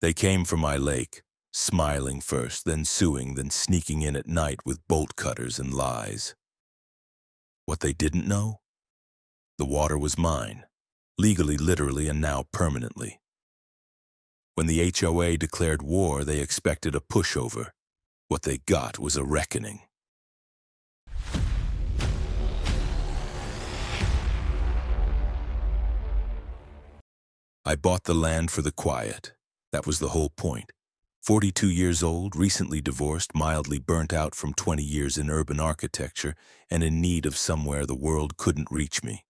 They came for my lake, smiling first, then suing, then sneaking in at night with bolt cutters and lies. What they didn't know? The water was mine, legally, literally, and now permanently. When the HOA declared war, they expected a pushover. What they got was a reckoning. I bought the land for the quiet. That was the whole point. 42 years old, recently divorced, mildly burnt out from 20 years in urban architecture, and in need of somewhere the world couldn't reach me.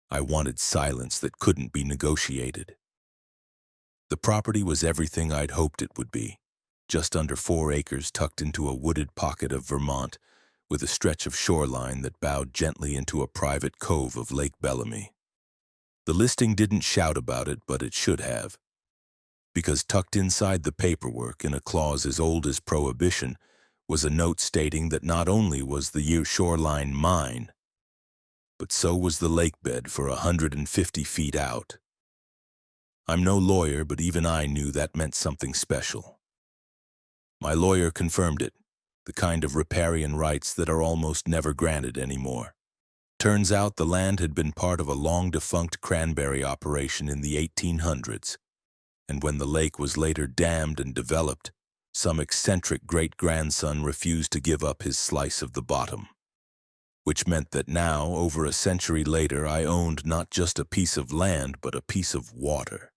I wanted silence that couldn't be negotiated. The property was everything I'd hoped it would be. Just under 4 acres tucked into a wooded pocket of Vermont, with a stretch of shoreline that bowed gently into a private cove of Lake Bellamy. The listing didn't shout about it, but it should have. Because tucked inside the paperwork, in a clause as old as Prohibition, was a note stating that not only was the shoreline mine, but so was the lake bed for 150 feet out. I'm no lawyer, but even I knew that meant something special. My lawyer confirmed it, the kind of riparian rights that are almost never granted anymore. Turns out the land had been part of a long-defunct cranberry operation in the 1800s, and when the lake was later dammed and developed, some eccentric great-grandson refused to give up his slice of the bottom. Which meant that now, over a century later, I owned not just a piece of land, but a piece of water.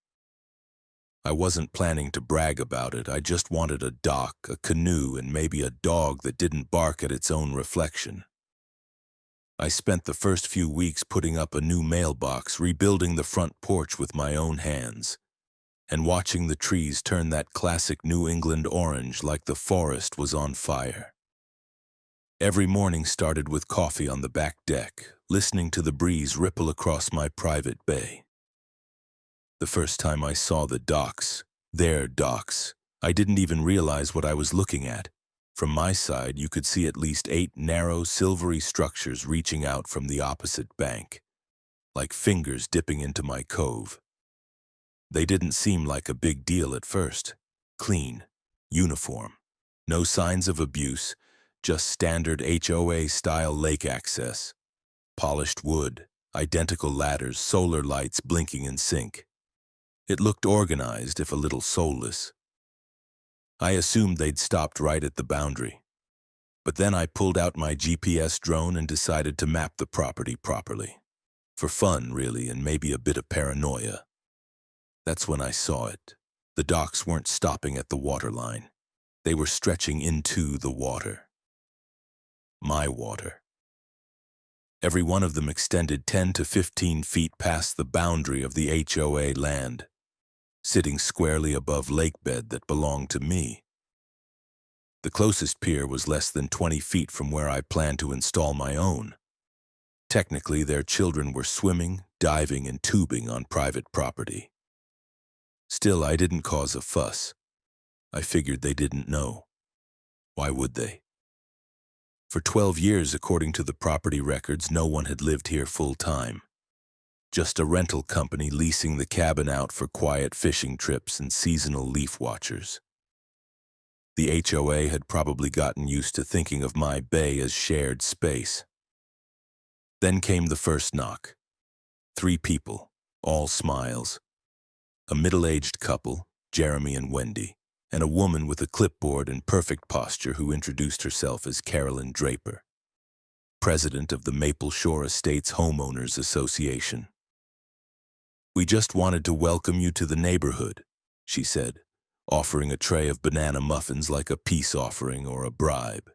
I wasn't planning to brag about it. I just wanted a dock, a canoe, and maybe a dog that didn't bark at its own reflection. I spent the first few weeks putting up a new mailbox, rebuilding the front porch with my own hands, and watching the trees turn that classic New England orange like the forest was on fire. Every morning started with coffee on the back deck, listening to the breeze ripple across my private bay. The first time I saw the docks, their docks, I didn't even realize what I was looking at. From my side, you could see at least 8 narrow, silvery structures reaching out from the opposite bank, like fingers dipping into my cove. They didn't seem like a big deal at first. Clean, uniform, no signs of abuse, just standard HOA-style lake access. Polished wood, identical ladders, solar lights blinking in sync. It looked organized, if a little soulless. I assumed they'd stopped right at the boundary. But then I pulled out my GPS drone and decided to map the property properly. For fun, really, and maybe a bit of paranoia. That's when I saw it. The docks weren't stopping at the waterline. They were stretching into the water. My water. Every one of them extended 10 to 15 feet past the boundary of the HOA land, sitting squarely above lake bed that belonged to me. The closest pier was less than 20 feet from where I planned to install my own. Technically, their children were swimming, diving, and tubing on private property. Still, I didn't cause a fuss. I figured they didn't know. Why would they? For 12 years, according to the property records, no one had lived here full-time. Just a rental company leasing the cabin out for quiet fishing trips and seasonal leaf watchers. The HOA had probably gotten used to thinking of my bay as shared space. Then came the first knock. 3 people, all smiles. A middle-aged couple, Jeremy and Wendy, and a woman with a clipboard and perfect posture who introduced herself as Carolyn Draper, president of the Maple Shore Estates Homeowners Association. "We just wanted to welcome you to the neighborhood," she said, offering a tray of banana muffins like a peace offering or a bribe.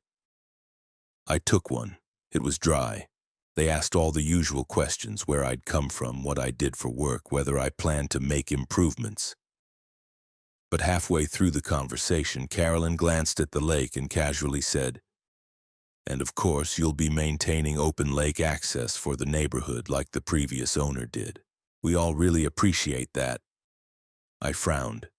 I took one. It was dry. They asked all the usual questions: where I'd come from, what I did for work, whether I planned to make improvements. But halfway through the conversation, Carolyn glanced at the lake and casually said, "And of course, you'll be maintaining open lake access for the neighborhood like the previous owner did. We all really appreciate that." I frowned.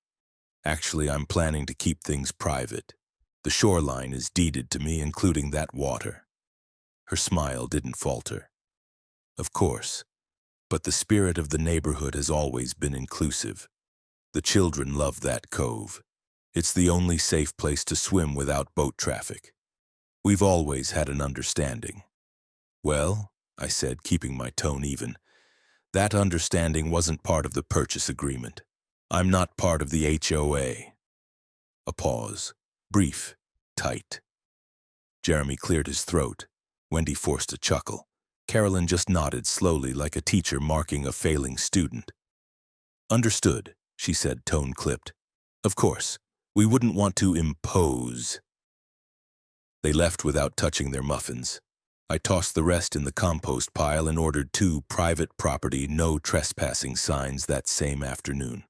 Actually, I'm planning to keep things private. The shoreline is deeded to me, including that water. Her smile didn't falter. Of course, but the spirit of the neighborhood has always been inclusive. The children love that cove. It's the only safe place to swim without boat traffic. We've always had an understanding. Well, I said, keeping my tone even, that understanding wasn't part of the purchase agreement. I'm not part of the HOA. A pause. Brief. Tight. Jeremy cleared his throat. Wendy forced a chuckle. Carolyn just nodded slowly like a teacher marking a failing student. Understood, she said, tone clipped. Of course, we wouldn't want to impose. They left without touching their muffins. I tossed the rest in the compost pile and ordered 2 private property no trespassing signs that same afternoon.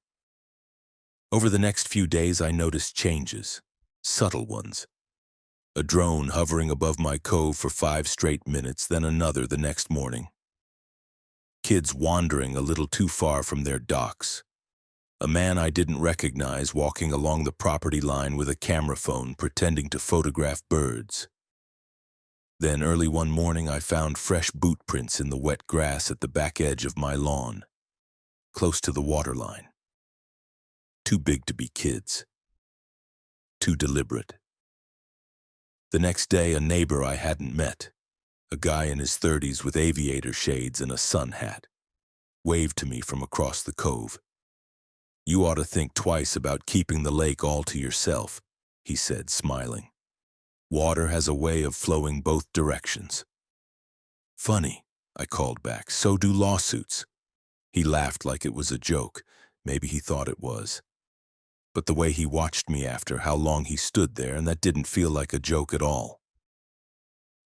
Over the next few days I noticed changes, subtle ones. A drone hovering above my cove for 5 straight minutes, then another the next morning. Kids wandering a little too far from their docks. A man I didn't recognize walking along the property line with a camera phone pretending to photograph birds. Then early one morning I found fresh boot prints in the wet grass at the back edge of my lawn, close to the waterline. Too big to be kids. Too deliberate. The next day, a neighbor I hadn't met, a guy in his 30s with aviator shades and a sun hat, waved to me from across the cove. You ought to think twice about keeping the lake all to yourself, he said, smiling. Water has a way of flowing both directions. Funny, I called back, so do lawsuits. He laughed like it was a joke. Maybe he thought it was. But the way he watched me after, how long he stood there, and that didn't feel like a joke at all.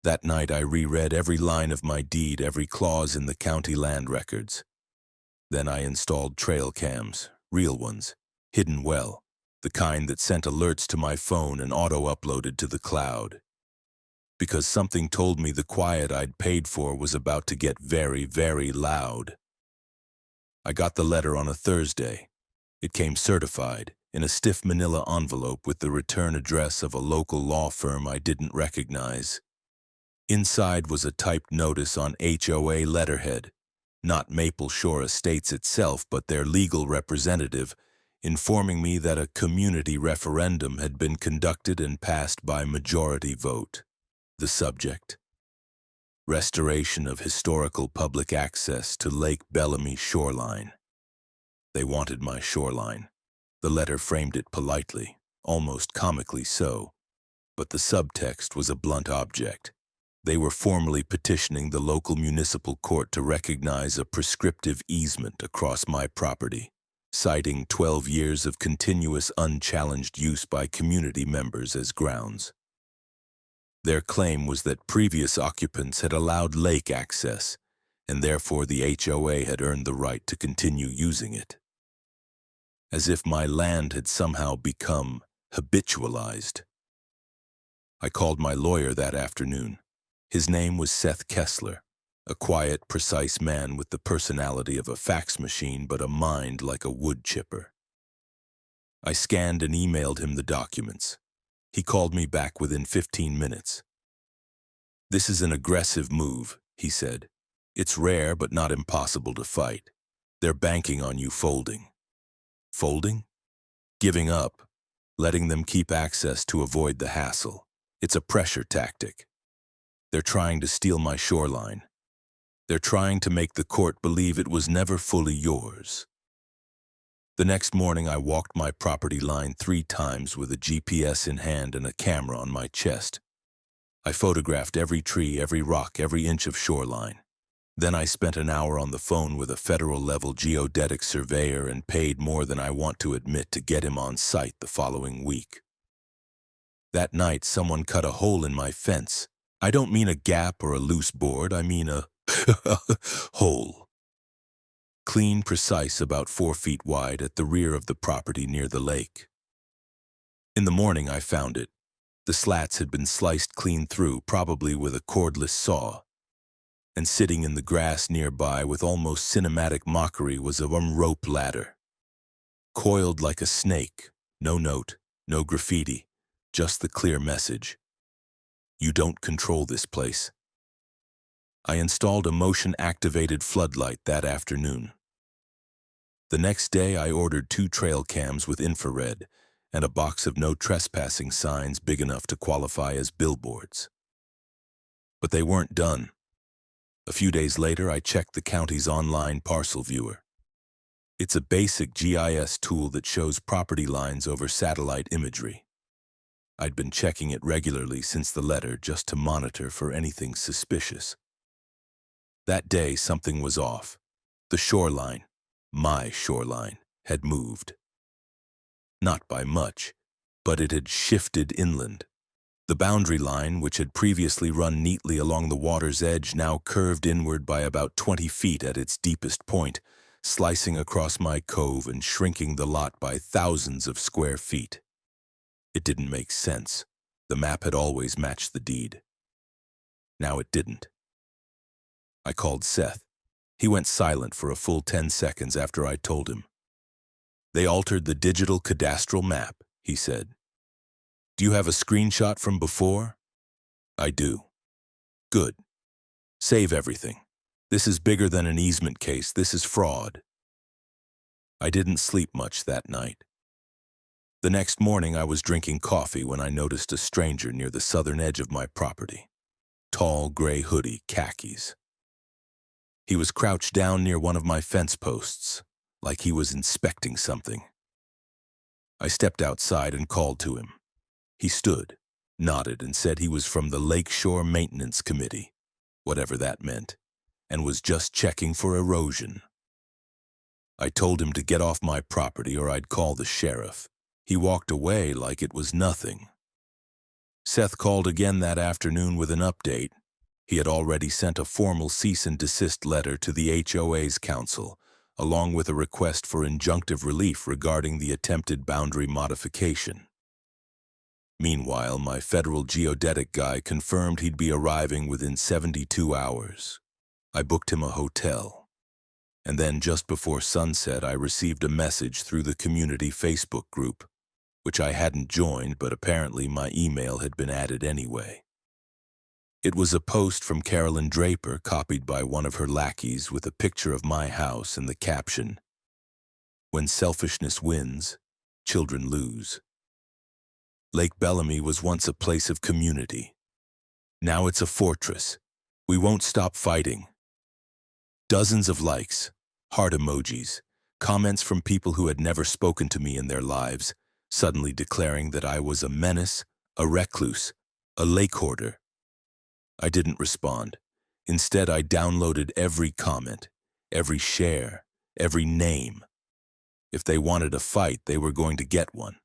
That night I reread every line of my deed, every clause in the county land records. Then I installed trail cams, real ones, hidden well, the kind that sent alerts to my phone and auto-uploaded to the cloud. Because something told me the quiet I'd paid for was about to get very, very loud. I got the letter on a Thursday. It came certified, in a stiff manila envelope with the return address of a local law firm I didn't recognize. Inside was a typed notice on HOA letterhead, not Maple Shore Estates itself, but their legal representative, informing me that a community referendum had been conducted and passed by majority vote. The subject: restoration of historical public access to Lake Bellamy shoreline. They wanted my shoreline. The letter framed it politely, almost comically so, but the subtext was a blunt object. They were formally petitioning the local municipal court to recognize a prescriptive easement across my property, citing 12 years of continuous unchallenged use by community members as grounds. Their claim was that previous occupants had allowed lake access, and therefore the HOA had earned the right to continue using it. As if my land had somehow become habitualized. I called my lawyer that afternoon. His name was Seth Kessler, a quiet, precise man with the personality of a fax machine but a mind like a wood chipper. I scanned and emailed him the documents. He called me back within 15 minutes. This is an aggressive move, he said. It's rare but not impossible to fight. They're banking on you folding. Folding? Giving up. Letting them keep access to avoid the hassle. It's a pressure tactic. They're trying to steal my shoreline. They're trying to make the court believe it was never fully yours. The next morning I walked my property line 3 times with a GPS in hand and a camera on my chest. I photographed every tree, every rock, every inch of shoreline. Then I spent an hour on the phone with a federal-level geodetic surveyor and paid more than I want to admit to get him on site the following week. That night, someone cut a hole in my fence. I don't mean a gap or a loose board, I mean a hole. Clean, precise, about 4 feet wide at the rear of the property near the lake. In the morning I found it. The slats had been sliced clean through, probably with a cordless saw. And sitting in the grass nearby with almost cinematic mockery was a rope ladder. Coiled like a snake, no note, no graffiti, just the clear message. You don't control this place. I installed a motion-activated floodlight that afternoon. The next day, I ordered 2 trail cams with infrared and a box of no trespassing signs big enough to qualify as billboards. But they weren't done. A few days later, I checked the county's online parcel viewer. It's a basic GIS tool that shows property lines over satellite imagery. I'd been checking it regularly since the letter just to monitor for anything suspicious. That day, something was off. The shoreline, my shoreline, had moved. Not by much, but it had shifted inland. The boundary line, which had previously run neatly along the water's edge, now curved inward by about 20 feet at its deepest point, slicing across my cove and shrinking the lot by thousands of square feet. It didn't make sense. The map had always matched the deed. Now it didn't. I called Seth. He went silent for a full 10 seconds after I told him. "They altered the digital cadastral map," he said. "Do you have a screenshot from before?" "I do." "Good. Save everything. This is bigger than an easement case. This is fraud." I didn't sleep much that night. The next morning, I was drinking coffee when I noticed a stranger near the southern edge of my property. Tall, gray hoodie, khakis. He was crouched down near one of my fence posts, like he was inspecting something. I stepped outside and called to him. He stood, nodded, and said he was from the Lakeshore Maintenance Committee, whatever that meant, and was just checking for erosion. I told him to get off my property or I'd call the sheriff. He walked away like it was nothing. Seth called again that afternoon with an update. He had already sent a formal cease and desist letter to the HOA's council, along with a request for injunctive relief regarding the attempted boundary modification. Meanwhile, my federal geodetic guy confirmed he'd be arriving within 72 hours. I booked him a hotel. And then just before sunset, I received a message through the community Facebook group, which I hadn't joined, but apparently my email had been added anyway. It was a post from Carolyn Draper, copied by one of her lackeys, with a picture of my house and the caption, "When selfishness wins, children lose." Lake Bellamy was once a place of community. Now it's a fortress. We won't stop fighting. Dozens of likes, heart emojis, comments from people who had never spoken to me in their lives, suddenly declaring that I was a menace, a recluse, a lake hoarder. I didn't respond. Instead, I downloaded every comment, every share, every name. If they wanted a fight, they were going to get one.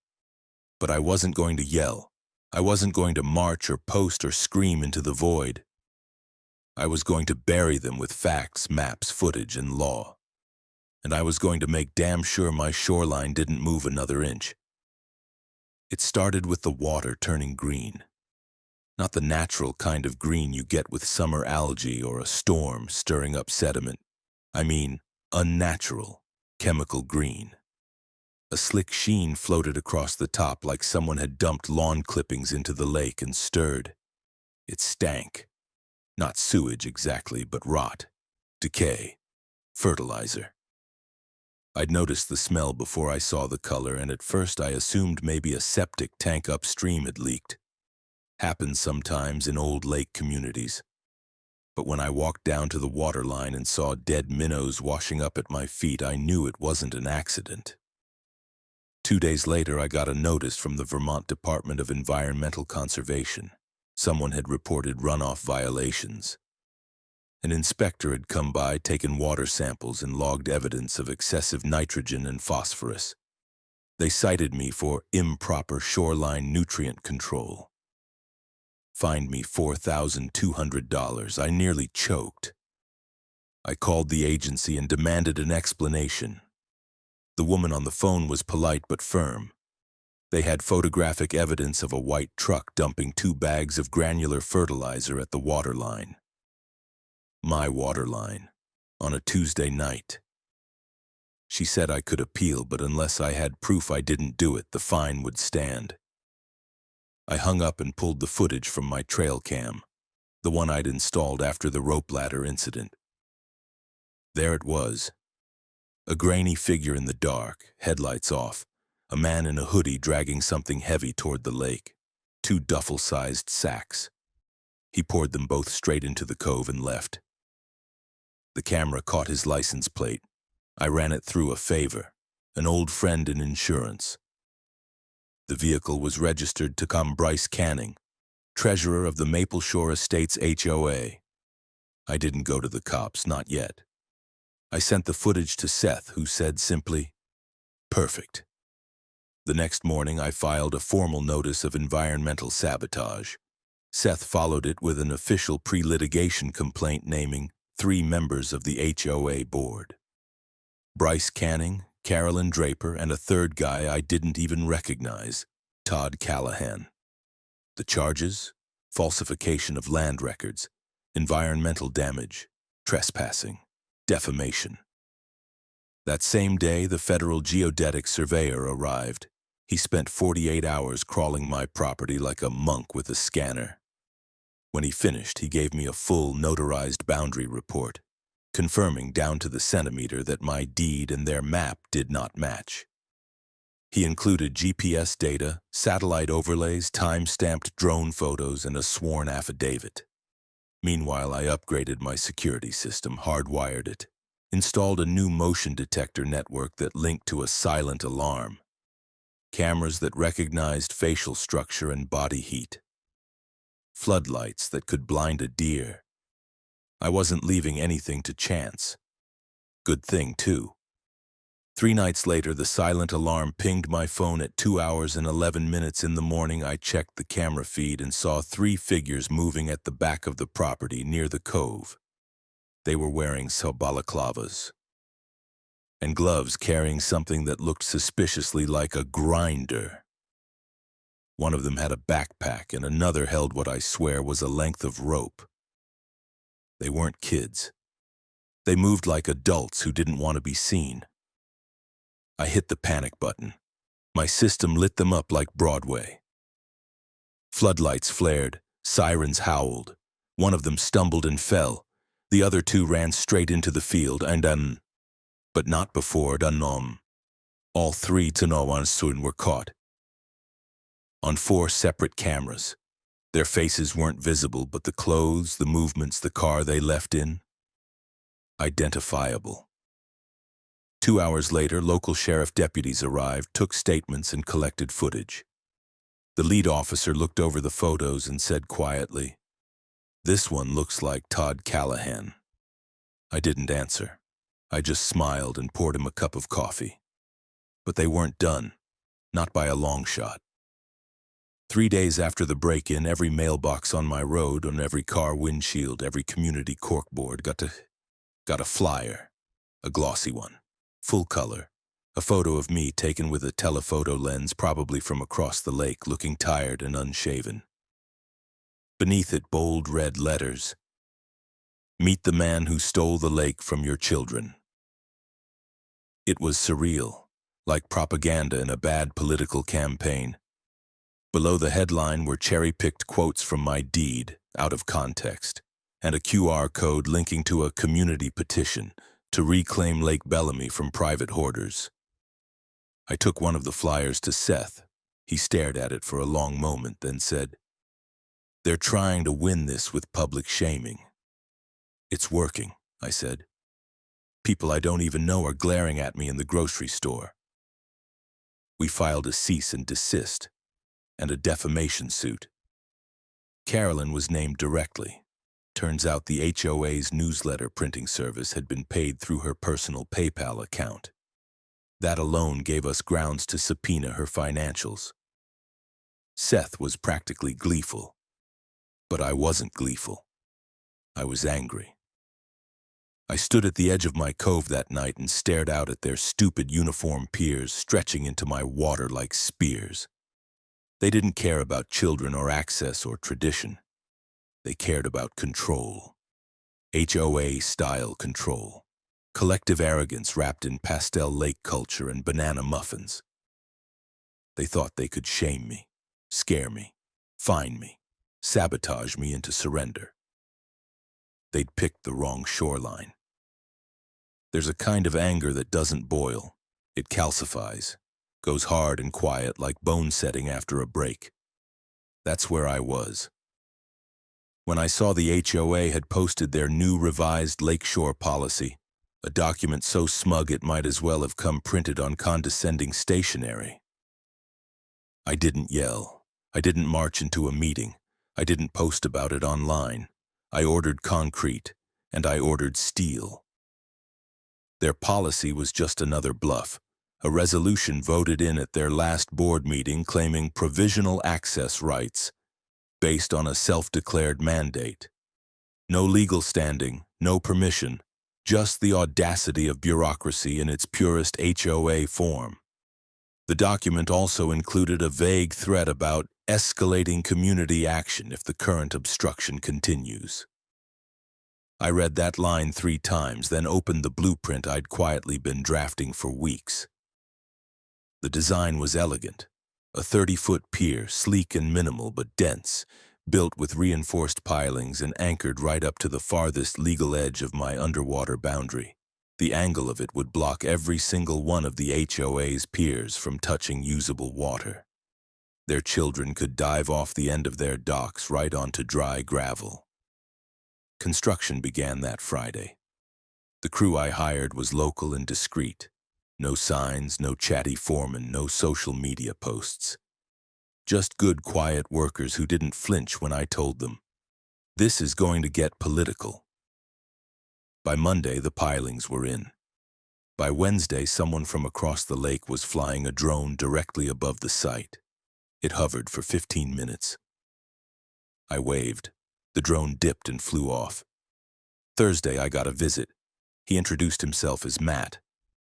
But I wasn't going to yell. I wasn't going to march or post or scream into the void. I was going to bury them with facts, maps, footage, and law. And I was going to make damn sure my shoreline didn't move another inch. It started with the water turning green. Not the natural kind of green you get with summer algae or a storm stirring up sediment. I mean, unnatural, chemical green. A slick sheen floated across the top like someone had dumped lawn clippings into the lake and stirred. It stank. Not sewage exactly, but rot, decay, fertilizer. I'd noticed the smell before I saw the color, and at first I assumed maybe a septic tank upstream had leaked. Happens sometimes in old lake communities. But when I walked down to the waterline and saw dead minnows washing up at my feet, I knew it wasn't an accident. 2 days later, I got a notice from the Vermont Department of Environmental Conservation. Someone had reported runoff violations. An inspector had come by, taken water samples, and logged evidence of excessive nitrogen and phosphorus. They cited me for improper shoreline nutrient control. Fined me $4,200. I nearly choked. I called the agency and demanded an explanation. The woman on the phone was polite but firm. They had photographic evidence of a white truck dumping 2 bags of granular fertilizer at the waterline. My waterline, on a Tuesday night. She said I could appeal, but unless I had proof I didn't do it, the fine would stand. I hung up and pulled the footage from my trail cam, the one I'd installed after the rope ladder incident. There it was. A grainy figure in the dark, headlights off. A man in a hoodie dragging something heavy toward the lake. 2 duffel-sized sacks. He poured them both straight into the cove and left. The camera caught his license plate. I ran it through a favor, an old friend in insurance. The vehicle was registered to Bryce Canning, treasurer of the Maple Shore Estates HOA. I didn't go to the cops, not yet. I sent the footage to Seth, who said simply, "Perfect." The next morning, I filed a formal notice of environmental sabotage. Seth followed it with an official pre-litigation complaint naming 3 members of the HOA board. Bryce Canning, Carolyn Draper, and a third guy I didn't even recognize, Todd Callahan. The charges? Falsification of land records, environmental damage, trespassing, defamation. That same day, the federal geodetic surveyor arrived. He spent 48 hours crawling my property like a monk with a scanner. When he finished, he gave me a full notarized boundary report, confirming down to the centimeter that my deed and their map did not match. He included GPS data, satellite overlays, time-stamped drone photos, and a sworn affidavit. Meanwhile, I upgraded my security system, hardwired it, installed a new motion detector network that linked to a silent alarm, cameras that recognized facial structure and body heat, floodlights that could blind a deer. I wasn't leaving anything to chance. Good thing, too. 3 nights later, the silent alarm pinged my phone at 2 hours and 11 minutes in the morning. I checked the camera feed and saw 3 figures moving at the back of the property near the cove. They were wearing balaclavas and gloves carrying something that looked suspiciously like a grinder. One of them had a backpack and another held what I swear was a length of rope. They weren't kids. They moved like adults who didn't want to be seen. I hit the panic button. My system lit them up like Broadway. Floodlights flared, sirens howled. One of them stumbled and fell. The other 2 ran straight into the field and but not before all 3 soon were caught. On 4 separate cameras. Their faces weren't visible, but the clothes, the movements, the car they left in, identifiable. 2 hours later, local sheriff deputies arrived, took statements, and collected footage. The lead officer looked over the photos and said quietly, "This one looks like Todd Callahan." I didn't answer. I just smiled and poured him a cup of coffee. But they weren't done, not by a long shot. 3 days after the break-in, every mailbox on my road, on every car windshield, every community corkboard got a flyer, a glossy one, full color, a photo of me taken with a telephoto lens, probably from across the lake, looking tired and unshaven. Beneath it, bold red letters, "Meet the man who stole the lake from your children." It was surreal, like propaganda in a bad political campaign. Below the headline were cherry-picked quotes from my deed, out of context, and a QR code linking to a community petition to reclaim Lake Bellamy from private hoarders. I took one of the flyers to Seth. He stared at it for a long moment, then said, "They're trying to win this with public shaming." "It's working," I said. "People I don't even know are glaring at me in the grocery store." We filed a cease and desist and a defamation suit. Carolyn was named directly. Turns out the HOA's newsletter printing service had been paid through her personal PayPal account. That alone gave us grounds to subpoena her financials. Seth was practically gleeful, but I wasn't gleeful. I was angry. I stood at the edge of my cove that night and stared out at their stupid uniform piers stretching into my water like spears. They didn't care about children or access or tradition. They cared about control. HOA-style control. Collective arrogance wrapped in pastel lake culture and banana muffins. They thought they could shame me, scare me, fine me, sabotage me into surrender. They'd picked the wrong shoreline. There's a kind of anger that doesn't boil. It calcifies, goes hard and quiet like bone setting after a break. That's where I was. When I saw the HOA had posted their new revised lakeshore policy, a document so smug it might as well have come printed on condescending stationery. I didn't yell. I didn't march into a meeting. I didn't post about it online. I ordered concrete, and I ordered steel. Their policy was just another bluff, a resolution voted in at their last board meeting claiming provisional access rights based on a self-declared mandate. No legal standing, no permission, just the audacity of bureaucracy in its purest HOA form. The document also included a vague threat about escalating community action if the current obstruction continues. I read that line 3 times, then opened the blueprint I'd quietly been drafting for weeks. The design was elegant, a 30-foot pier, sleek and minimal but dense, built with reinforced pilings and anchored right up to the farthest legal edge of my underwater boundary. The angle of it would block every single one of the HOA's piers from touching usable water. Their children could dive off the end of their docks right onto dry gravel. Construction began that Friday. The crew I hired was local and discreet. No signs, no chatty foreman, no social media posts. Just good, quiet workers who didn't flinch when I told them, "This is going to get political." By Monday, the pilings were in. By Wednesday, someone from across the lake was flying a drone directly above the site. It hovered for 15 minutes. I waved. The drone dipped and flew off. Thursday, I got a visit. He introduced himself as Matt.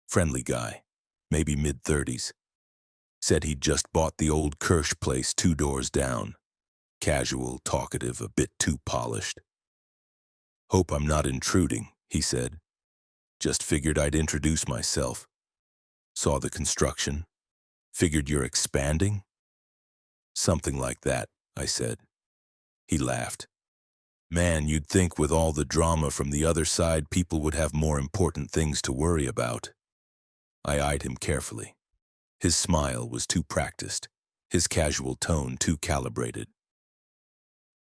Friendly guy, maybe mid-30s. Said he'd just bought the old Kirsch place 2 doors down. Casual, talkative, a bit too polished. "Hope I'm not intruding," he said. "Just figured I'd introduce myself. Saw the construction. Figured you're expanding?" "Something like that," I said. He laughed. "Man, you'd think with all the drama from the other side, people would have more important things to worry about." I eyed him carefully. His smile was too practiced, his casual tone too calibrated.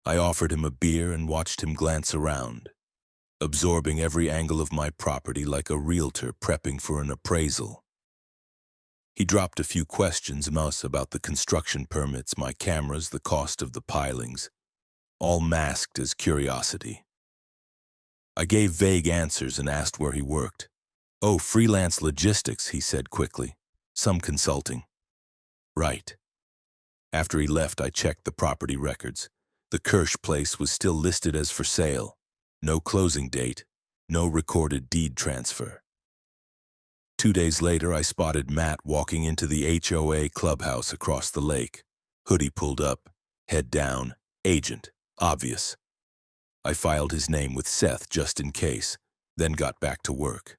I offered him a beer and watched him glance around, absorbing every angle of my property like a realtor prepping for an appraisal. He dropped a few questions about the construction permits, my cameras, the cost of the pilings, all masked as curiosity. I gave vague answers and asked where he worked. "Oh, freelance logistics," he said quickly. "Some consulting." "Right." After he left, I checked the property records. The Kirsch place was still listed as for sale. No closing date, no recorded deed transfer. 2 days later, I spotted Matt walking into the HOA clubhouse across the lake. Hoodie pulled up, head down, agent, obvious. I filed his name with Seth just in case, then got back to work.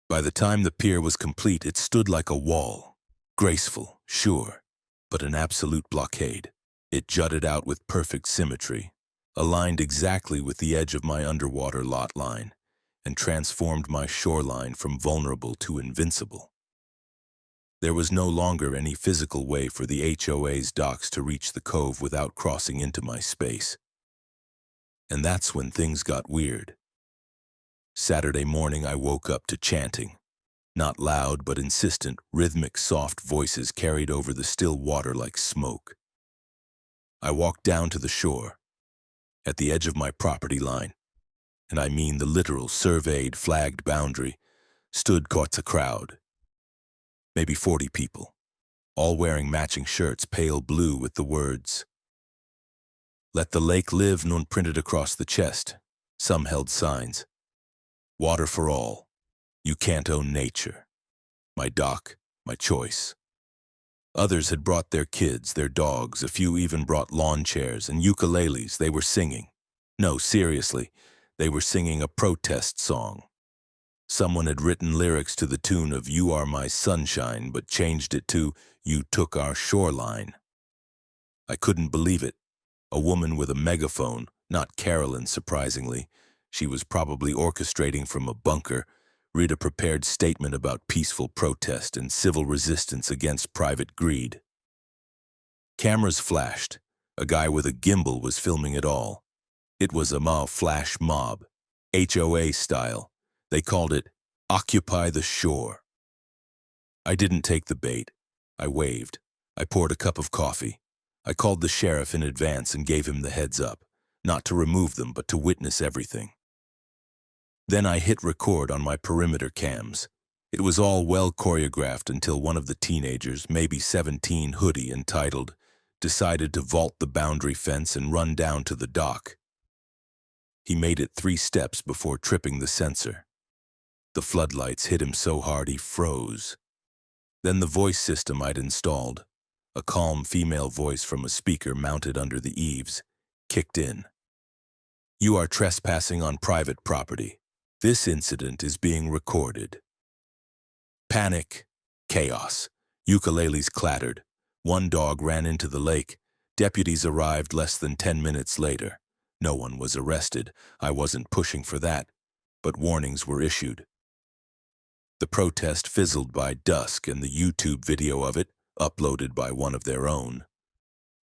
By the time the pier was complete, it stood like a wall. Graceful, sure, but an absolute blockade. It jutted out with perfect symmetry, aligned exactly with the edge of my underwater lot line, and transformed my shoreline from vulnerable to invincible. There was no longer any physical way for the HOA's docks to reach the cove without crossing into my space. And that's when things got weird. Saturday morning, I woke up to chanting. Not loud, but insistent, rhythmic, soft voices carried over the still water like smoke. I walked down to the shore. At the edge of my property line, and I mean the literal surveyed, flagged boundary, stood quite a crowd. Maybe 40 people, all wearing matching shirts, pale blue with the words, "Let the lake live," nun printed across the chest. Some held signs. "Water for all. You can't own nature. My dock, my choice." Others had brought their kids, their dogs, a few even brought lawn chairs and ukuleles. They were singing. No, seriously, they were singing a protest song. Someone had written lyrics to the tune of "You Are My Sunshine," but changed it to "You Took Our Shoreline." I couldn't believe it. A woman with a megaphone, not Carolyn, surprisingly. She was probably orchestrating from a bunker, read a prepared statement about peaceful protest and civil resistance against private greed. Cameras flashed. A guy with a gimbal was filming it all. It was a flash mob, HOA style. They called it Occupy the Shore. I didn't take the bait. I waved. I poured a cup of coffee. I called the sheriff in advance and gave him the heads up, not to remove them but to witness everything. Then I hit record on my perimeter cams. It was all well choreographed until one of the teenagers, maybe 17, hoodie entitled, decided to vault the boundary fence and run down to the dock. He made it 3 steps before tripping the sensor. The floodlights hit him so hard he froze. Then the voice system I'd installed, a calm female voice from a speaker mounted under the eaves, kicked in. "You are trespassing on private property. This incident is being recorded." Panic, chaos. Ukuleles clattered. One dog ran into the lake. Deputies arrived less than 10 minutes later. No one was arrested. I wasn't pushing for that, but warnings were issued. The protest fizzled by dusk, and the YouTube video of it, uploaded by one of their own,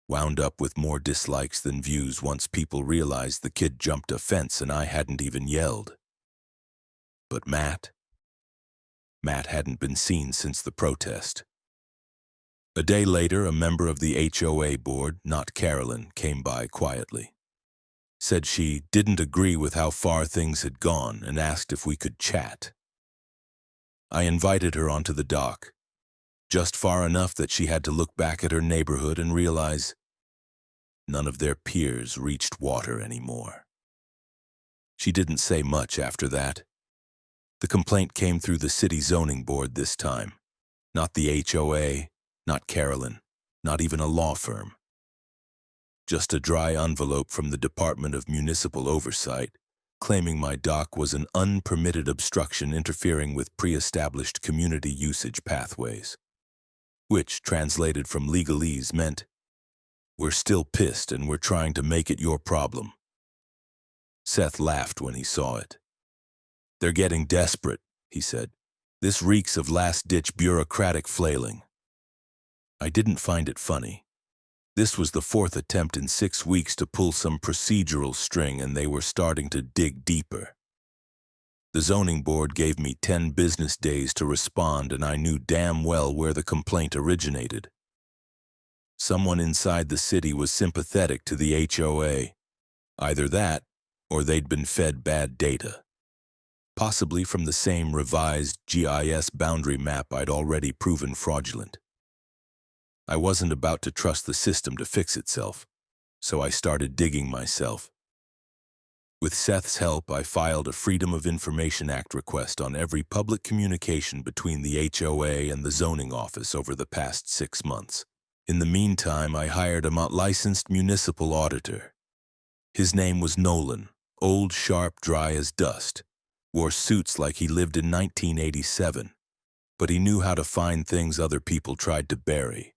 wound up with more dislikes than views once people realized the kid jumped a fence and I hadn't even yelled. But Matt hadn't been seen since the protest. A day later, a member of the HOA board, not Carolyn, came by quietly. Said she didn't agree with how far things had gone and asked if we could chat. I invited her onto the dock, just far enough that she had to look back at her neighborhood and realize none of their peers reached water anymore. She didn't say much after that. The complaint came through the city zoning board this time, not the HOA, not Carolyn, not even a law firm. Just a dry envelope from the Department of Municipal Oversight, claiming my dock was an unpermitted obstruction interfering with pre-established community usage pathways, which, translated from legalese, meant, "We're still pissed and we're trying to make it your problem." Seth laughed when he saw it. "They're getting desperate," he said. "This reeks of last-ditch bureaucratic flailing." I didn't find it funny. This was the 4th attempt in 6 weeks to pull some procedural string, and they were starting to dig deeper. The zoning board gave me 10 business days to respond, and I knew damn well where the complaint originated. Someone inside the city was sympathetic to the HOA. Either that, or they'd been fed bad data. Possibly from the same revised GIS boundary map I'd already proven fraudulent. I wasn't about to trust the system to fix itself, so I started digging myself. With Seth's help, I filed a Freedom of Information Act request on every public communication between the HOA and the zoning office over the past 6 months. In the meantime, I hired a licensed municipal auditor. His name was Nolan, old, sharp, dry as dust, wore suits like he lived in 1987, but he knew how to find things other people tried to bury.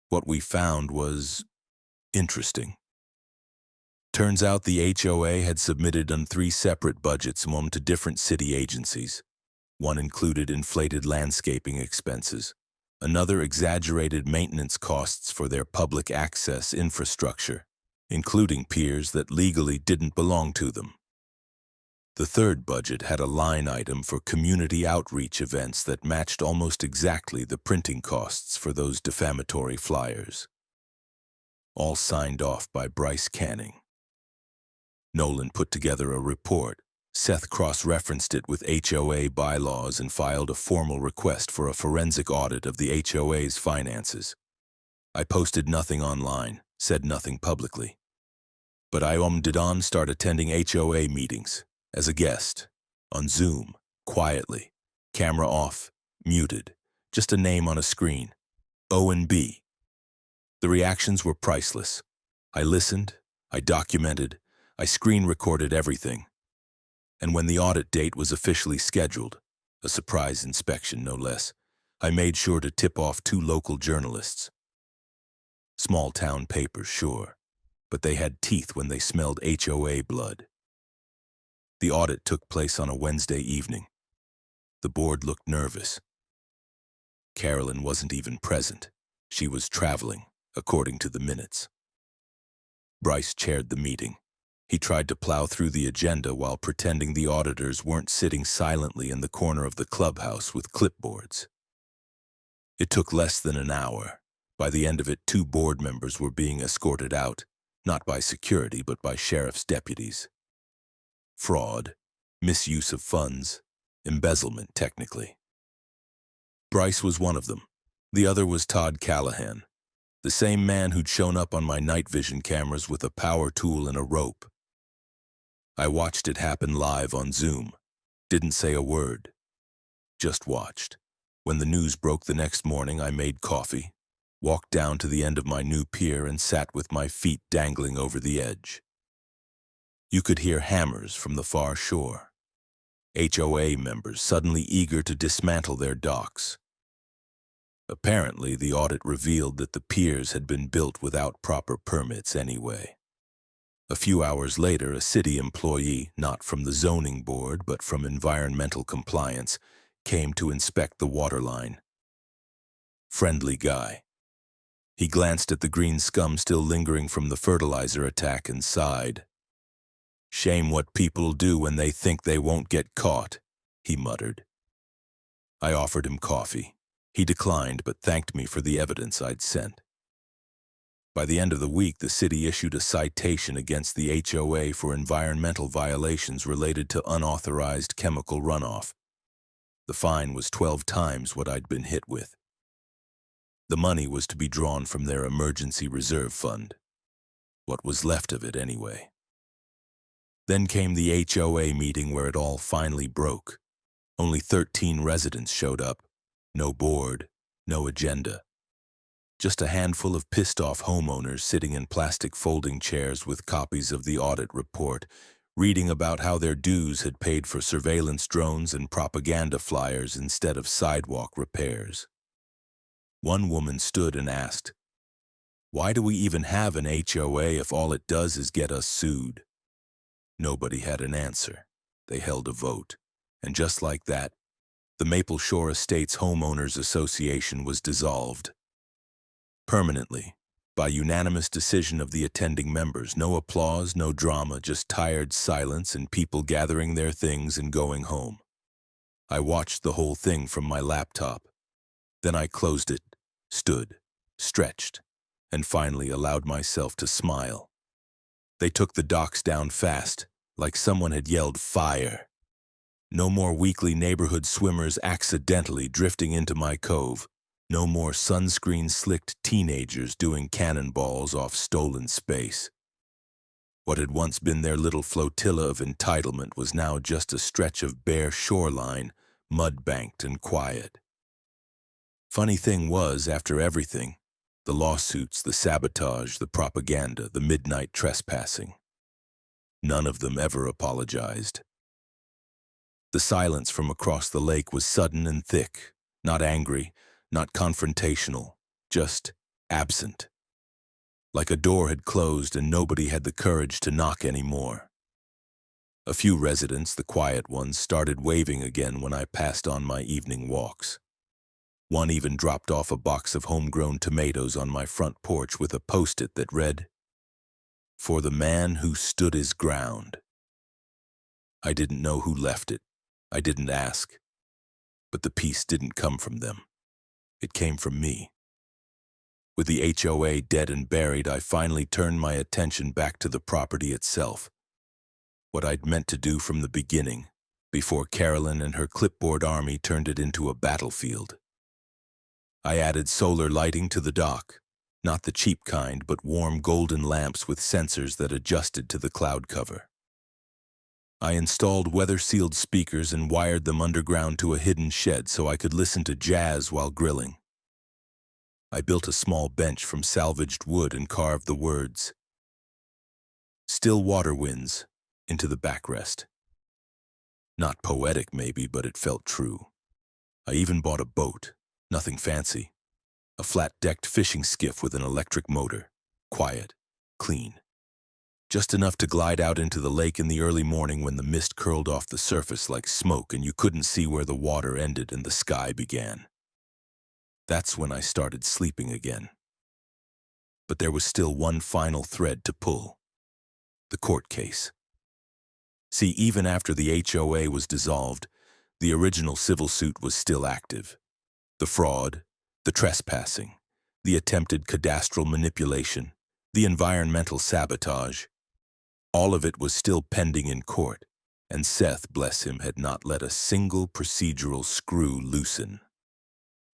What we found was interesting. Turns out the HOA had submitted on 3 separate budgets, one to different city agencies. One included inflated landscaping expenses. Another exaggerated maintenance costs for their public access infrastructure, including piers that legally didn't belong to them. The third budget had a line item for community outreach events that matched almost exactly the printing costs for those defamatory flyers. All signed off by Bryce Canning. Nolan put together a report. Seth cross-referenced it with HOA bylaws and filed a formal request for a forensic audit of the HOA's finances. I posted nothing online, said nothing publicly. But I did start attending HOA meetings, as a guest, on Zoom, quietly, camera off, muted, just a name on a screen, O&B. The reactions were priceless. I listened, I documented, I screen-recorded everything. And when the audit date was officially scheduled, a surprise inspection no less, I made sure to tip off 2 local journalists. Small-town papers, sure, but they had teeth when they smelled HOA blood. The audit took place on a Wednesday evening. The board looked nervous. Carolyn wasn't even present. She was traveling, according to the minutes. Bryce chaired the meeting. He tried to plow through the agenda while pretending the auditors weren't sitting silently in the corner of the clubhouse with clipboards. It took less than an hour. By the end of it, 2 board members were being escorted out, not by security but by sheriff's deputies. Fraud, misuse of funds, embezzlement technically. Bryce was one of them. The other was Todd Callahan, the same man who'd shown up on my night vision cameras with a power tool and a rope. I watched it happen live on Zoom. Didn't say a word. Just watched. When the news broke the next morning, I made coffee, walked down to the end of my new pier and sat with my feet dangling over the edge. You could hear hammers from the far shore. HOA members suddenly eager to dismantle their docks. Apparently, the audit revealed that the piers had been built without proper permits anyway. A few hours later, a city employee, not from the zoning board but from environmental compliance, came to inspect the waterline. Friendly guy. He glanced at the green scum still lingering from the fertilizer attack and sighed. "Shame what people do when they think they won't get caught," he muttered. I offered him coffee. He declined but thanked me for the evidence I'd sent. By the end of the week, the city issued a citation against the HOA for environmental violations related to unauthorized chemical runoff. The fine was 12 times what I'd been hit with. The money was to be drawn from their emergency reserve fund. What was left of it, anyway. Then came the HOA meeting where it all finally broke. Only 13 residents showed up. No board, no agenda. Just a handful of pissed-off homeowners sitting in plastic folding chairs with copies of the audit report, reading about how their dues had paid for surveillance drones and propaganda flyers instead of sidewalk repairs. One woman stood and asked, "Why do we even have an HOA if all it does is get us sued?" Nobody had an answer. They held a vote. And just like that, the Maple Shore Estates Homeowners Association was dissolved. Permanently, by unanimous decision of the attending members. No applause, no drama, just tired silence and people gathering their things and going home. I watched the whole thing from my laptop. Then I closed it, stood, stretched, and finally allowed myself to smile. They took the docks down fast, like someone had yelled fire. No more weekly neighborhood swimmers accidentally drifting into my cove. No more sunscreen-slicked teenagers doing cannonballs off stolen space. What had once been their little flotilla of entitlement was now just a stretch of bare shoreline, mud-banked and quiet. Funny thing was, after everything, the lawsuits, the sabotage, the propaganda, the midnight trespassing, none of them ever apologized. The silence from across the lake was sudden and thick, not angry, not confrontational, just absent. Like a door had closed and nobody had the courage to knock anymore. A few residents, the quiet ones, started waving again when I passed on my evening walks. One even dropped off a box of homegrown tomatoes on my front porch with a post-it that read, "For the man who stood his ground." I didn't know who left it. I didn't ask. But the peace didn't come from them. It came from me. With the HOA dead and buried, I finally turned my attention back to the property itself. What I'd meant to do from the beginning, before Carolyn and her clipboard army turned it into a battlefield. I added solar lighting to the dock, not the cheap kind, but warm golden lamps with sensors that adjusted to the cloud cover. I installed weather-sealed speakers and wired them underground to a hidden shed so I could listen to jazz while grilling. I built a small bench from salvaged wood and carved the words, "Still water winds," into the backrest. Not poetic maybe, but it felt true. I even bought a boat, nothing fancy. A flat-decked fishing skiff with an electric motor. Quiet, clean. just enough to glide out into the lake in the early morning when the mist curled off the surface like smoke and you couldn't see where the water ended and the sky began. That's when I started sleeping again. But there was still one final thread to pull: the court case. See, even after the HOA was dissolved, the original civil suit was still active. The fraud, the trespassing, the attempted cadastral manipulation, the environmental sabotage, all of it was still pending in court, and Seth, bless him, had not let a single procedural screw loosen.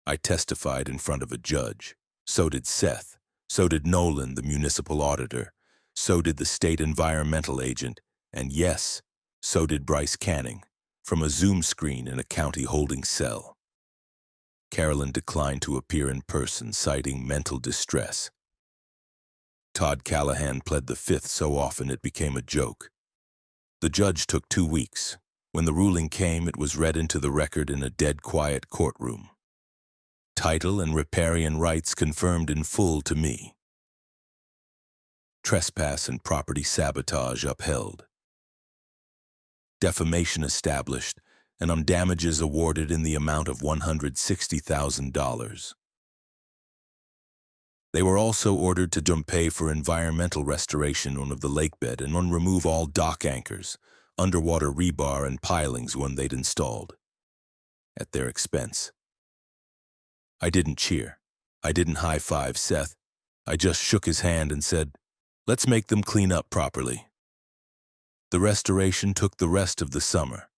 I testified in front of a judge. So did Seth. So did Nolan, the municipal auditor. So did the state environmental agent. And yes, so did Bryce Canning, from a Zoom screen in a county holding cell. Carolyn declined to appear in person, citing mental distress. Todd Callahan pled the fifth so often it became a joke. The judge took 2 weeks. When the ruling came, it was read into the record in a dead quiet courtroom. Title and riparian rights confirmed in full to me. Trespass and property sabotage upheld. Defamation established, and on damages awarded in the amount of $160,000. They were also ordered to pay for environmental restoration of the lakebed and remove all dock anchors, underwater rebar and pilings when they'd installed, at their expense. I didn't cheer. I didn't high-five Seth. I just shook his hand and said, "Let's make them clean up properly." The restoration took the rest of the summer.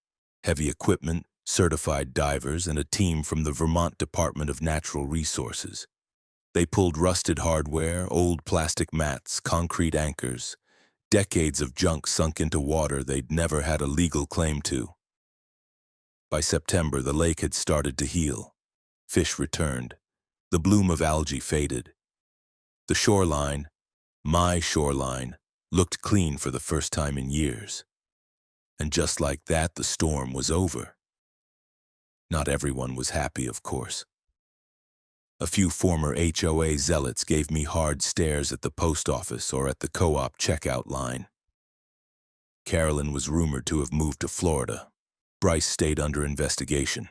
Heavy equipment, certified divers, and a team from the Vermont Department of Natural Resources. They pulled rusted hardware, old plastic mats, concrete anchors, decades of junk sunk into water they'd never had a legal claim to. By September, the lake had started to heal. Fish returned. The bloom of algae faded. The shoreline, my shoreline, looked clean for the first time in years. And just like that, the storm was over. Not everyone was happy, of course. A few former HOA zealots gave me hard stares at the post office or at the co-op checkout line. Carolyn was rumored to have moved to Florida. Bryce stayed under investigation.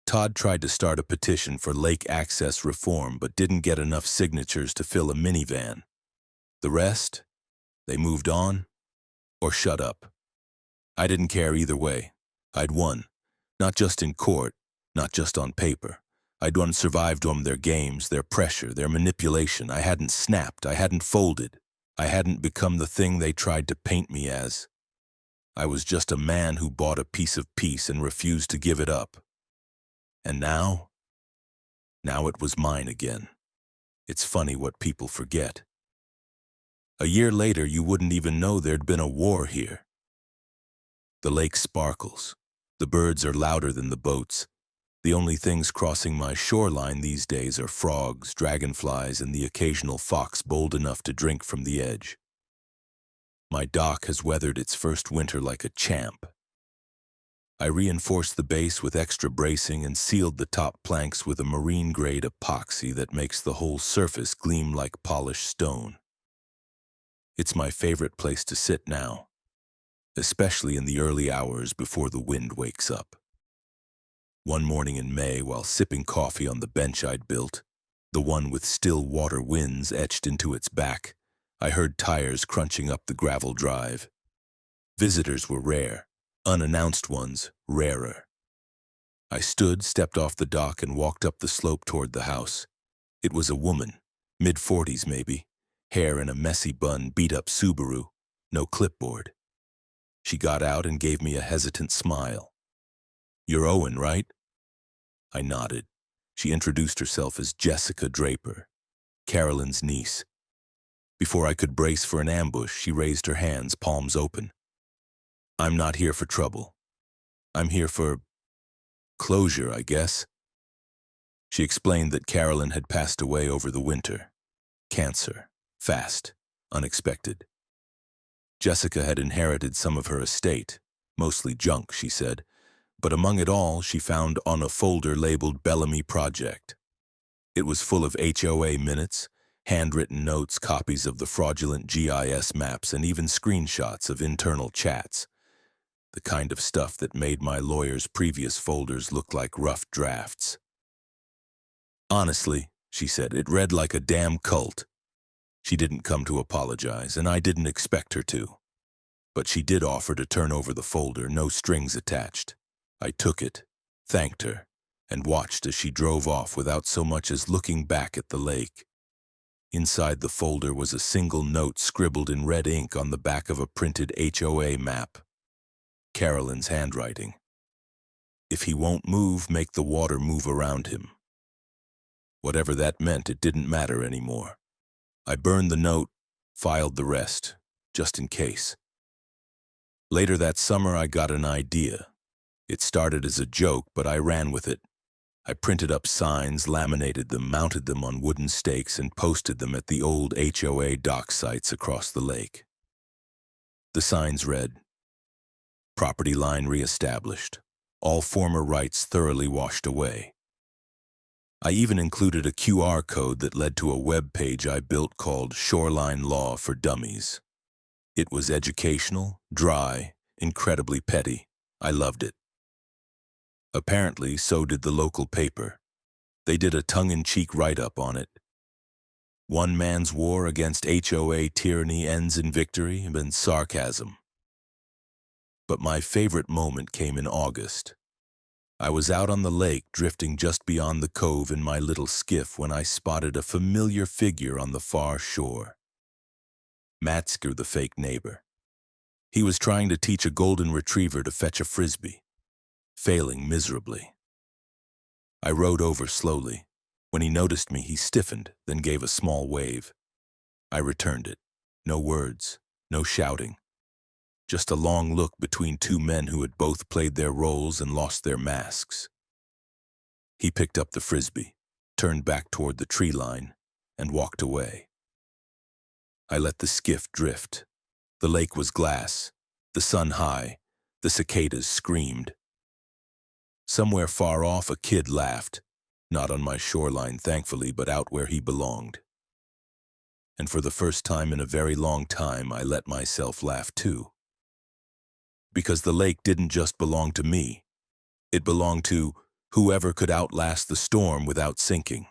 Todd tried to start a petition for lake access reform but didn't get enough signatures to fill a minivan. The rest? They moved on or shut up. I didn't care either way. I'd won, not just in court, not just on paper. I'd survived their games, their pressure, their manipulation. I hadn't snapped, I hadn't folded. I hadn't become the thing they tried to paint me as. I was just a man who bought a piece of peace and refused to give it up. And now? Now it was mine again. It's funny what people forget. A year later, you wouldn't even know there'd been a war here. The lake sparkles. The birds are louder than the boats. The only things crossing my shoreline these days are frogs, dragonflies, and the occasional fox bold enough to drink from the edge. My dock has weathered its first winter like a champ. I reinforced the base with extra bracing and sealed the top planks with a marine-grade epoxy that makes the whole surface gleam like polished stone. It's my favorite place to sit now, especially in the early hours before the wind wakes up. One morning in May, while sipping coffee on the bench I'd built, the one with still water winds etched into its back, I heard tires crunching up the gravel drive. Visitors were rare, unannounced ones rarer. I stood, stepped off the dock, and walked up the slope toward the house. It was a woman, mid-40s maybe, hair in a messy bun, beat-up Subaru, no clipboard. She got out and gave me a hesitant smile. "You're Owen, right?" I nodded. She introduced herself as Jessica Draper, Carolyn's niece. Before I could brace for an ambush, she raised her hands, palms open. "I'm not here for trouble. I'm here for closure, I guess." She explained that Carolyn had passed away over the winter. Cancer, fast, unexpected. Jessica had inherited some of her estate, mostly junk, she said, but among it all, she found on a folder labeled Bellamy Project. It was full of HOA minutes, Handwritten notes, copies of the fraudulent GIS maps, and even screenshots of internal chats. The kind of stuff that made my lawyer's previous folders look like rough drafts. Honestly, she said, it read like a damn cult. She didn't come to apologize, and I didn't expect her to. But she did offer to turn over the folder, no strings attached. I took it, thanked her, and watched as she drove off without so much as looking back at the lake. Inside the folder was a single note scribbled in red ink on the back of a printed HOA map. Carolyn's handwriting. If he won't move, make the water move around him. Whatever that meant, it didn't matter anymore. I burned the note, filed the rest, just in case. Later that summer, I got an idea. It started as a joke, but I ran with it. I printed up signs, laminated them, mounted them on wooden stakes, and posted them at the old HOA dock sites across the lake. The signs read, "Property line reestablished. All former rights thoroughly washed away." I even included a QR code that led to a web page I built called Shoreline Law for Dummies. It was educational, dry, incredibly petty. I loved it. Apparently, so did the local paper. They did a tongue-in-cheek write-up on it. One man's war against HOA tyranny ends in victory and sarcasm. But my favorite moment came in August. I was out on the lake, drifting just beyond the cove in my little skiff when I spotted a familiar figure on the far shore. Matsker, the fake neighbor. He was trying to teach a golden retriever to fetch a frisbee, failing miserably. I rowed over slowly. When he noticed me, he stiffened, then gave a small wave. I returned it. No words, no shouting. Just a long look between two men who had both played their roles and lost their masks. He picked up the frisbee, turned back toward the tree line, and walked away. I let the skiff drift. The lake was glass, the sun high, the cicadas screamed. Somewhere far off, a kid laughed, not on my shoreline, thankfully, but out where he belonged. And for the first time in a very long time, I let myself laugh too. Because the lake didn't just belong to me. It belonged to whoever could outlast the storm without sinking.